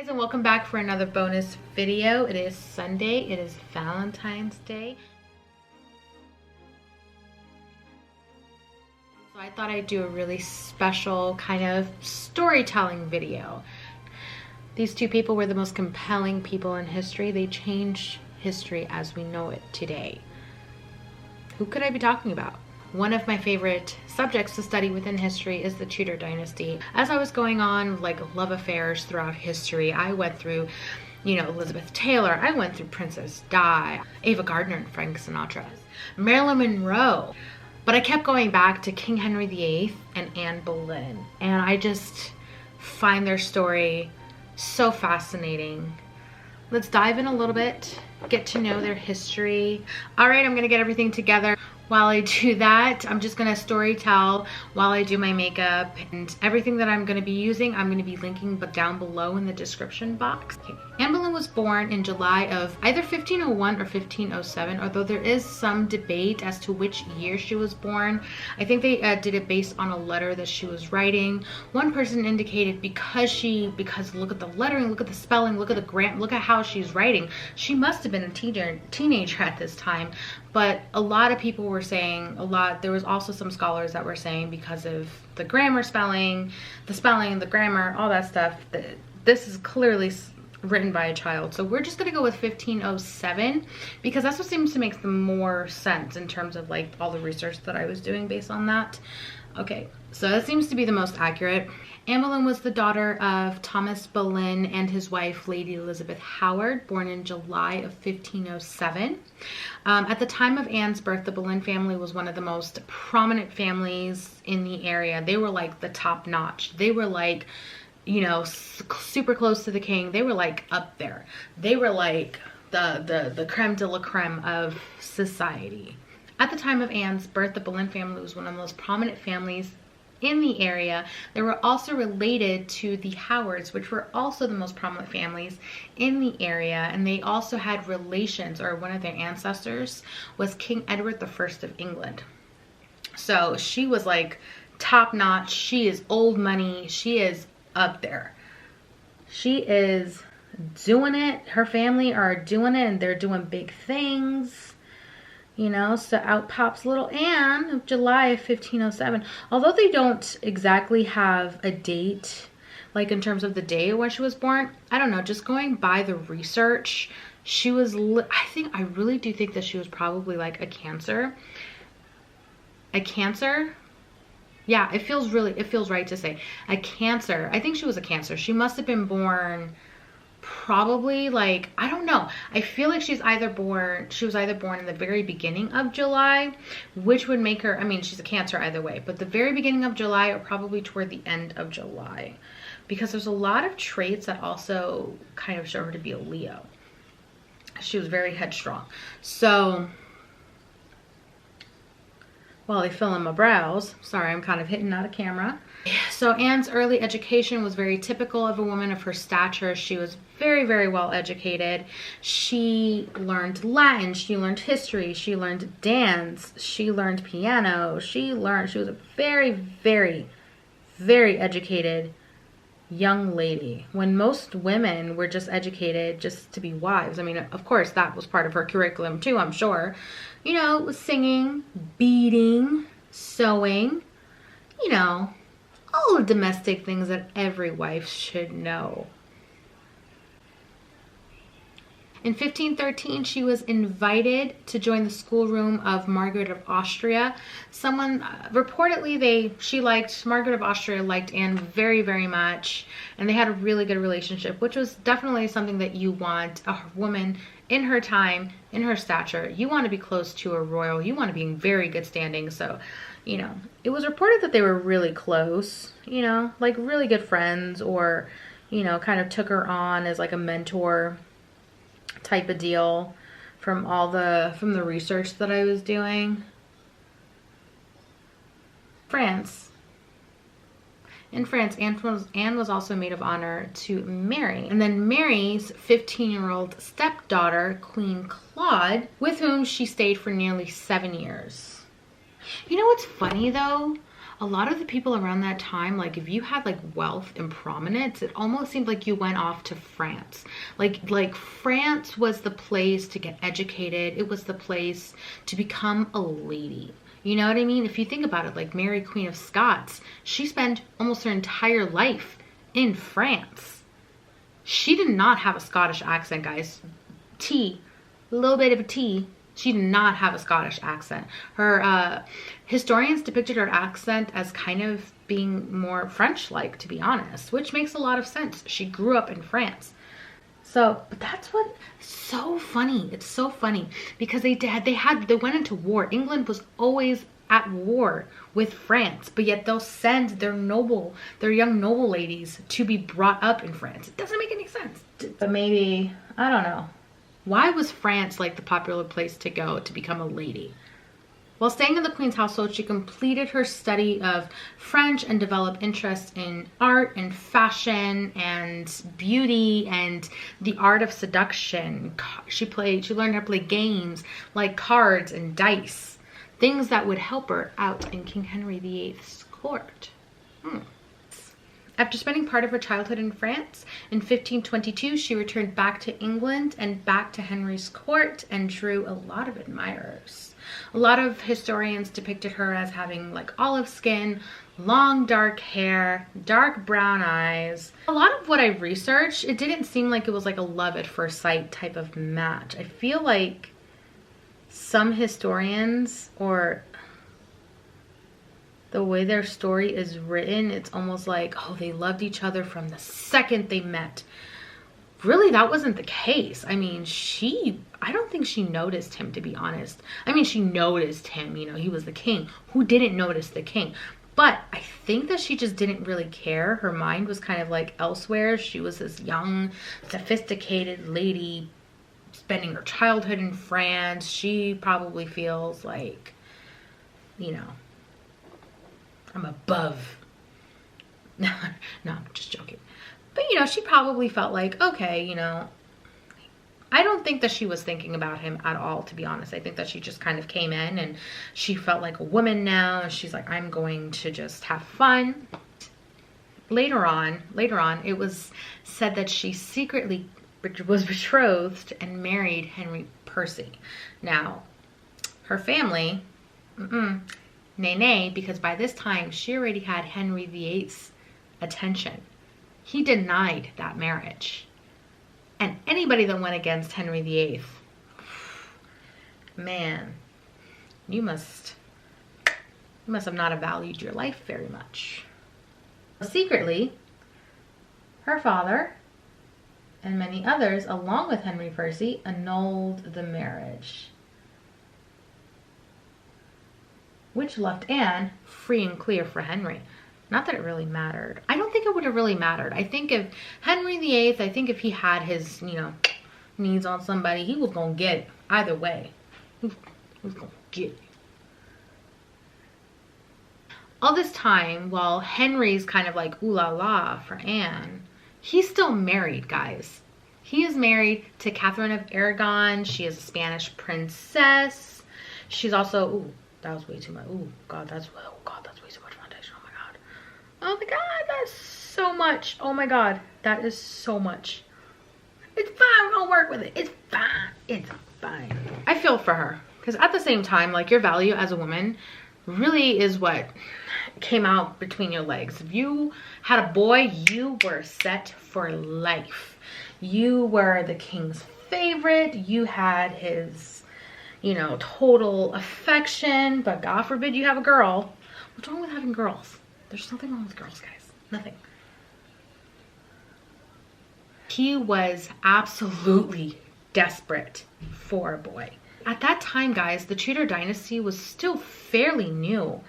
Guys, and welcome back for another bonus video. It is Sunday. It is Valentine's Day. So I thought I'd do a really special kind of storytelling video. These two people were the most compelling people in history. They changed history as we know it today. Who could I be talking about? One of my favorite subjects to study within history is the Tudor dynasty. As I was going on like love affairs throughout history, I went through, Elizabeth Taylor, I went through Princess Di, Ava Gardner and Frank Sinatra, Marilyn Monroe. But I kept going back to King Henry VIII and Anne Boleyn. And I just find their story so fascinating. Let's dive in a little bit, get to know their history. All right, I'm gonna get everything together. While I do that, I'm just gonna story tell while I do my makeup, and everything that I'm gonna be using, I'm gonna be linking but down below in the description box. Okay. Anne Boleyn was born in July of either 1501 or 1507, although there is some debate as to which year she was born. I think they did it based on a letter that she was writing. One person indicated because look at the lettering, look at the spelling, look at the grammar, look at how she's writing. She must have been a teenager at this time. But a lot of people were saying, there was also some scholars that were saying because of the grammar spelling, the grammar, all that stuff, this is clearly written by a child. So we're just gonna go with 1507 because that's what seems to make the more sense in terms of like all the research that I was doing based on that. Okay, so that seems to be the most accurate. Anne Boleyn was the daughter of Thomas Boleyn and his wife, Lady Elizabeth Howard, born in July of 1507. At the time of Anne's birth, the Boleyn family was one of the most prominent families in the area. They were like the top notch. They were like, super close to the king. They were like up there. They were like the creme de la creme of society. At the time of Anne's birth, the Boleyn family was one of the most prominent families in the area. They were also related to the Howards, which were also the most prominent families in the area, and they also had relations, or one of their ancestors was King Edward I of England. So she was like top notch. She is old money. She is up there. She is doing it. Her family are doing it, and they're doing big things. So out pops little Anne of July of 1507. Although they don't exactly have a date, like in terms of the day when she was born, I don't know, just going by the research, she was, I really do think that she was probably like a Cancer. A Cancer? Yeah, it feels right to say. A Cancer. I think she was a Cancer. She must have been born probably like, I don't know, I feel like she was either born in the very beginning of July, which would make her, she's a Cancer either way, but the very beginning of July or probably toward the end of July, because there's a lot of traits that also kind of show her to be a Leo. She was very headstrong. So while they fill in my brows, sorry, I'm kind of hitting out of camera. So Anne's early education was very typical of a woman of her stature. She was very, very well educated. She learned Latin, she learned history, she learned dance, she learned piano, she was a very, very, very educated young lady, when most women were just educated just to be wives. Of course, that was part of her curriculum too, I'm sure. Singing, beading, sewing, all the domestic things that every wife should know. In 1513, she was invited to join the schoolroom of Margaret of Austria. Reportedly, Margaret of Austria liked Anne very, very much, and they had a really good relationship, which was definitely something that you want a woman in her time, in her stature. You want to be close to a royal. You want to be in very good standing. So, it was reported that they were really close, like really good friends, or, kind of took her on as like a mentor type of deal from the research that I was doing. In France, Anne was also maid of honor to Mary. And then Mary's 15-year-old stepdaughter, Queen Claude, with whom she stayed for nearly 7 years. You know what's funny though? a lot of the people around that time, like if you had like wealth and prominence, it almost seemed like you went off to France. Like France was the place to get educated. It was the place to become a lady. You know what I mean? If you think about it, like Mary Queen of Scots, she spent almost her entire life in France. She did not have a Scottish accent, guys. A little bit of a T. She did not have a Scottish accent. Her historians depicted her accent as kind of being more French-like, to be honest, which makes a lot of sense. She grew up in France. So, but that's what, so funny. It's so funny because they went into war. England was always at war with France, but yet they'll send their young noble ladies to be brought up in France. It doesn't make any sense. But maybe, I don't know. Why was France like the popular place to go to become a lady? While staying in the Queen's household, she completed her study of French and developed interest in art and fashion and beauty and the art of seduction. She learned how to play games like cards and dice, things that would help her out in King Henry VIII's court. After spending part of her childhood in France, in 1522, she returned back to England and back to Henry's court and drew a lot of admirers. A lot of historians depicted her as having like olive skin, long dark hair, dark brown eyes. A lot of what I researched, it didn't seem like it was like a love at first sight type of match. I feel like some historians, or the way their story is written, it's almost like, oh, they loved each other from the second they met. Really, that wasn't the case. I mean, I don't think she noticed him, to be honest. I mean, she noticed him, you know, he was the king. Who didn't notice the king? But I think that she just didn't really care. Her mind was kind of like elsewhere. She was this young, sophisticated lady spending her childhood in France. She probably feels like, you know, I'm above. No, I'm just joking. But, you know, she probably felt like, okay, you know, I don't think that she was thinking about him at all, to be honest. I think that she just kind of came in and she felt like a woman now. And she's like, I'm going to just have fun. Later on, it was said that she secretly was betrothed and married Henry Percy. Now, her family, nay, because by this time she already had Henry VIII's attention. He denied that marriage. And anybody that went against Henry VIII, man, you must have not valued your life very much. Secretly, her father and many others, along with Henry Percy, annulled the marriage, which left Anne free and clear for Henry. Not that it really mattered. I don't think it would have really mattered. I think if Henry VIII, I think if he had his, you know, needs on somebody, he was going to get it. Either way. He was going to get it. All this time, while Henry's kind of like ooh la la for Anne, he's still married, guys. He is married to Catherine of Aragon. She is a Spanish princess. She's also, ooh, that was way too much. Ooh, God, that's way too much foundation. Oh my God. Oh my God, that's so much. Oh my God, that is so much. It's fine, we're gonna work with it. It's fine, it's fine. I feel for her, because at the same time, like, your value as a woman really is what came out between your legs. If you had a boy, you were set for life. You were the king's favorite. You had his, you know, total affection. But God forbid you have a girl. What's wrong with having girls? There's nothing wrong with girls, guys. Nothing. He was absolutely desperate for a boy. At that time, guys, the Tudor dynasty was still fairly new.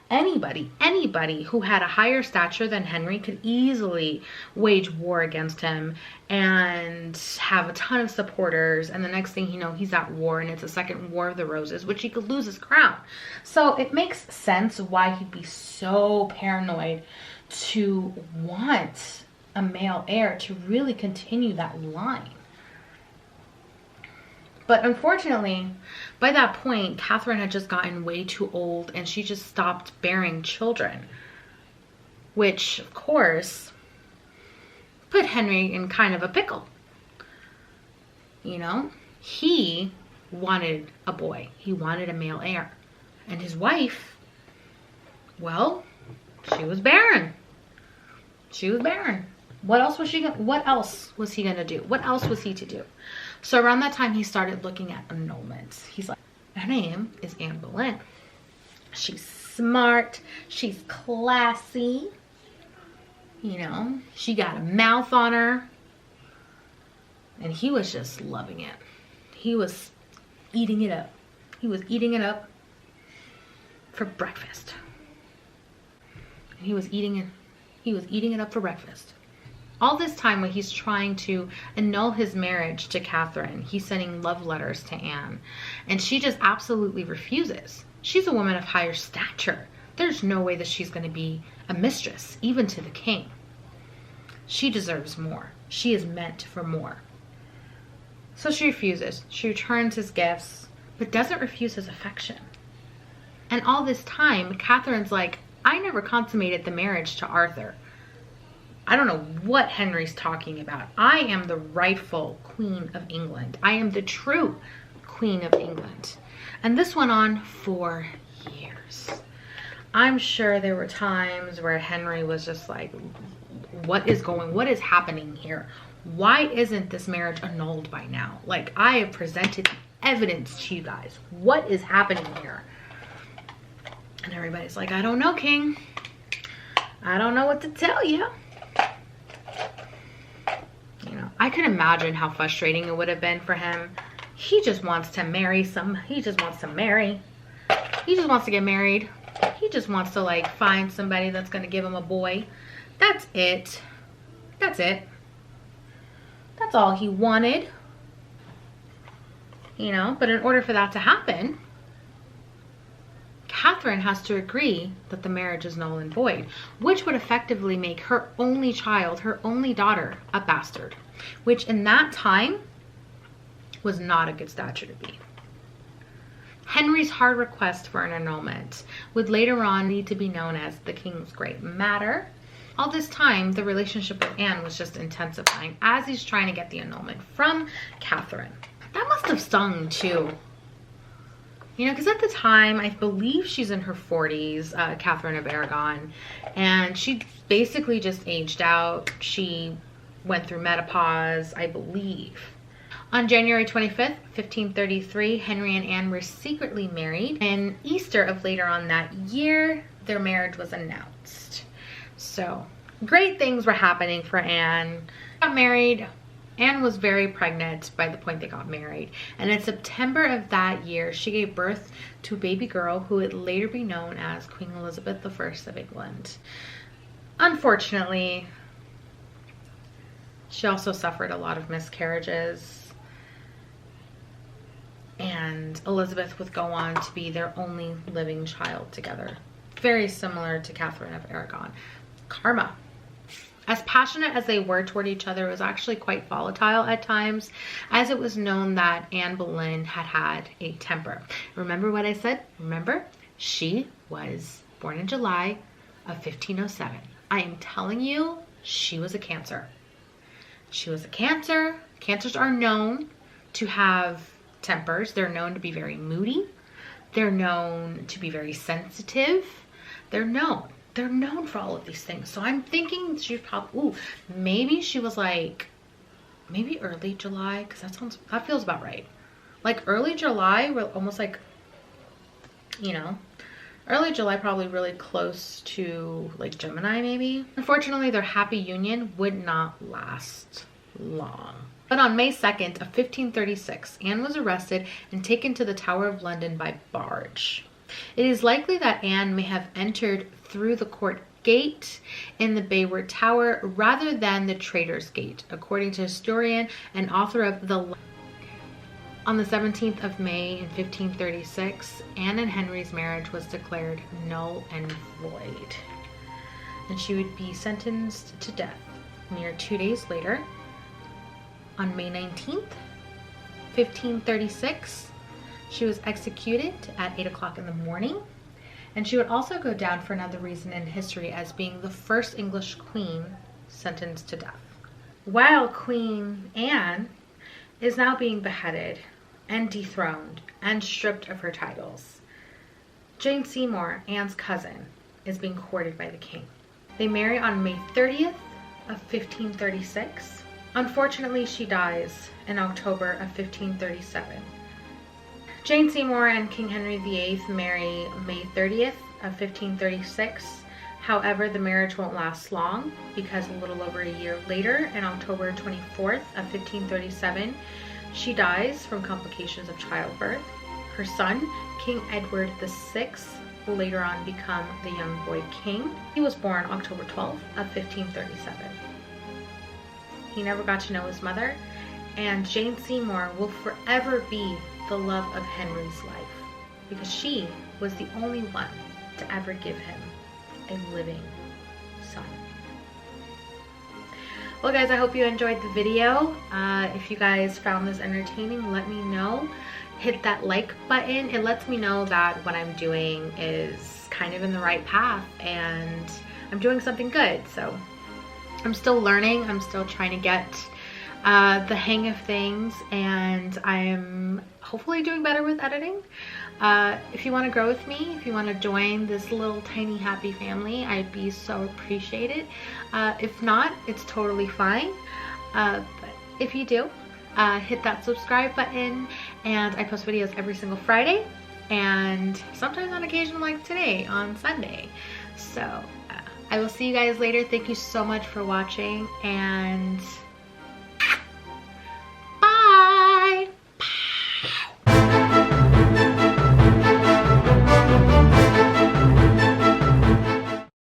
Anybody who had a higher stature than Henry could easily wage war against him and have a ton of supporters. And the next thing you know, he's at war, and it's a second War of the Roses, which he could lose his crown. So it makes sense why he'd be so paranoid to want a male heir to really continue that line. But unfortunately, by that point, Catherine had just gotten way too old and she just stopped bearing children, which of course put Henry in kind of a pickle. You know, he wanted a boy. He wanted a male heir. And his wife, well, she was barren. She was barren. What else was he gonna do? What else was he to do? So around that time, he started looking at annulments. He's like, her name is Anne Boleyn. She's smart. She's classy. You know, she got a mouth on her. And he was just loving it. He was eating it up. He was eating it up for breakfast. And he was eating it up for breakfast. All this time when he's trying to annul his marriage to Catherine, he's sending love letters to Anne. And she just absolutely refuses. She's a woman of higher stature. There's no way that she's going to be a mistress, even to the king. She deserves more. She is meant for more. So she refuses. She returns his gifts, but doesn't refuse his affection. And all this time, Catherine's like, I never consummated the marriage to Arthur. I don't know what Henry's talking about. I am the rightful Queen of England. I am the true Queen of England. And this went on for years. I'm sure there were times where Henry was just like, what is happening here? Why isn't this marriage annulled by now? Like, I have presented evidence to you guys. What is happening here? And everybody's like, I don't know, King. I don't know what to tell you. You know, I could imagine how frustrating it would have been for him. He just wants to marry he just wants to marry. He just wants to get married. He just wants to like find somebody that's going to give him a boy. That's it. That's it. That's all he wanted. You know, but in order for that to happen, Catherine has to agree that the marriage is null and void, which would effectively make her only child, her only daughter, a bastard, which in that time was not a good stature to be. Henry's hard request for an annulment would later on need to be known as the King's Great Matter. All this time, the relationship with Anne was just intensifying as he's trying to get the annulment from Catherine. That must have stung too. You know, because at the time, I believe she's in her 40s, Catherine of Aragon, and she basically just aged out. She went through menopause, I believe. On January 25th, 1533, Henry and Anne were secretly married, and Easter of later on that year, their marriage was announced. So, great things were happening for Anne. Got married. Anne was very pregnant by the point they got married. And in September of that year, she gave birth to a baby girl who would later be known as Queen Elizabeth I of England. Unfortunately, she also suffered a lot of miscarriages. And Elizabeth would go on to be their only living child together. Very similar to Catherine of Aragon. Karma. As passionate as they were toward each other, it was actually quite volatile at times, as it was known that Anne Boleyn had a temper. Remember what I said? Remember? She was born in July of 1507. I am telling you, she was a Cancer. She was a Cancer. Cancers are known to have tempers. They're known to be very moody. They're known to be very sensitive. They're known for all of these things. So I'm thinking she probably, maybe she was like, maybe early July, because that feels about right. Like early July, we're almost like, you know, early July, probably really close to like Gemini maybe. Unfortunately, their happy union would not last long. But on May 2nd of 1536, Anne was arrested and taken to the Tower of London by barge. It is likely that Anne may have entered through the court gate in the Bayward Tower rather than the Traitor's Gate, according to historian and author of the... On the 17th of May in 1536, Anne and Henry's marriage was declared null and void, and she would be sentenced to death. Mere 2 days later, on May 19th, 1536, she was executed at 8 o'clock in the morning. And she would also go down for another reason in history as being the first English queen sentenced to death. While Queen Anne is now being beheaded and dethroned and stripped of her titles, Jane Seymour, Anne's cousin, is being courted by the king. They marry on May 30th of 1536. Unfortunately, she dies in October of 1537. Jane Seymour and King Henry VIII marry May 30th of 1536. However, the marriage won't last long because a little over a year later, on October 24th of 1537, she dies from complications of childbirth. Her son, King Edward VI, will later on become the young boy king. He was born October 12th of 1537. He never got to know his mother, and Jane Seymour will forever be the love of Henry's life because she was the only one to ever give him a living son. Well guys, I hope you enjoyed the video. If you guys found this entertaining, let me know. Hit that like button. It lets me know that what I'm doing is kind of in the right path and I'm doing something good. So I'm still learning. I'm still trying to get the hang of things, and I'm hopefully doing better with editing. If you want to grow with me, if you want to join this little tiny happy family, I'd be so appreciated. If not, it's totally fine. But if you do, hit that subscribe button, and I post videos every single Friday and sometimes on occasion like today on Sunday. So I will see you guys later. Thank you so much for watching, and